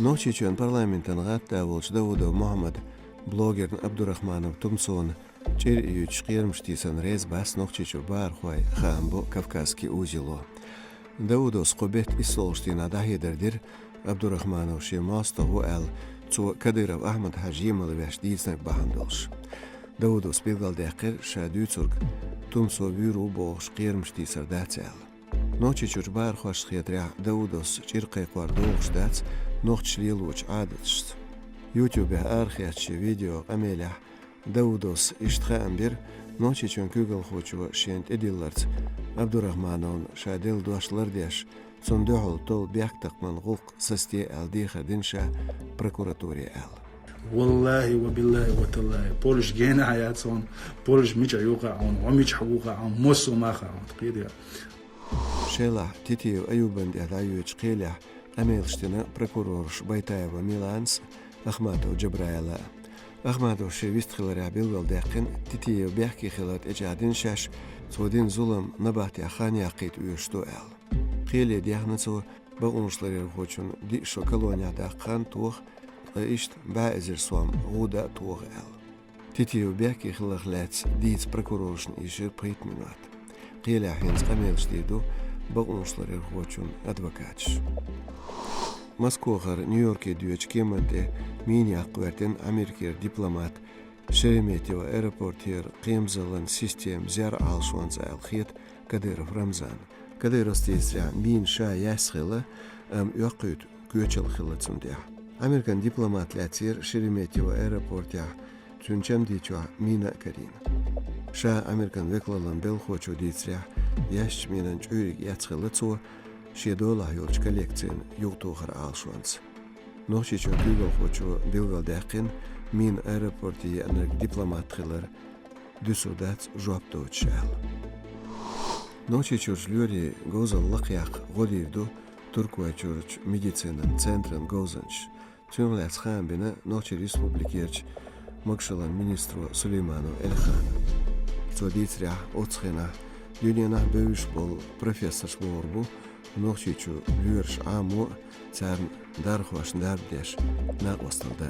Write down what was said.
Nochichön parlamenten gatta bolç Davudo Muhammad blogerin Abdurrahmanov Tumson çer üç qiyermiştisan rez bas nochichu bar xoy xambo Kavkazki uzilo. Davudo skobet isolshtina dahiderdir Abdurrahmanov şemasto hu el ço Kadyrov Ahmad Hajimov veş dilsnek bahandolş. Davudo spilgal dekir şadütsurg Tumso vyru boş qiyermiştisar datsel. Nochichu bar xoş xiyatra Davudos çirqay qardolştats نوخشليلوش عادتشت يوتيوب أرخياتش فيديو أميلح داودوس إشتخان بير نوشي چون كوغل خوچو شينت إديلرت عبد الرحمنون شاديل دوش لرديش صندوحل طول بيحتق من غلق سستي أل دينشا بروكوراتوري أل والله وبالله وتالله بولش جينا حياتهم بولش ميجا يوقعون وميج حقوقعون موسو ماخعون تقيدي شيلح تيتيو أيوبند ألايوش قيلح أميلشتنا بروكورورش بايتايوا ميلانس أخماتو جبرايلا أخماتو شويست خلال بيلغل داقن تيتيو بيحكي خلال إجادين شاش صودين ظلم نباتي أخان يقيت ويشتو أل قيلي ديحنتو بغنشلر الخوشون دي شو كالونيا داقان توخ إشت باعزر سوام غودا توخ أل تيتيو بيحكي خلال ديت بروكورورشن إشير بيت منوات قيلي أحينز أميلشتيدو بغنشلر الخوشون أدوكاتش Москвахар Нью-Йорке дүйөч кеманте мини аквертен Америкер дипломат Шереметьево аэропортер кемзалан систем зяр алшванца алхет Кадыров Рамзан. Кадыров стезя мин ша ясхила юакыт көчел хилацундя. Американ дипломат лятер Шереметьево аэропортя чунчам дичва мина карин. Ша Американ веклалан бел хочо диця ящ минан чуйрик ясхилацу شيدولا يورج كوليكتين يوتوخر آلشوانس. نوشي چون كيغل خوچو بيلغل داقين مين ايروبورتي انرك ديبلومات خلر دوسودات جواب دوتشال. نوشي چورج لوري غوزل لقياق غوليردو تركوا چورج ميديسينن центрен غوزنش. تونلات خان بنا نوشي ريسبوبليكيرج مقشلان مينسترو سليمانو الخان. توديتريا اوتسخينا Юлина бөвш бол профессор шворбу нохчичу лүрш аму царн дархваш дардеш на осталда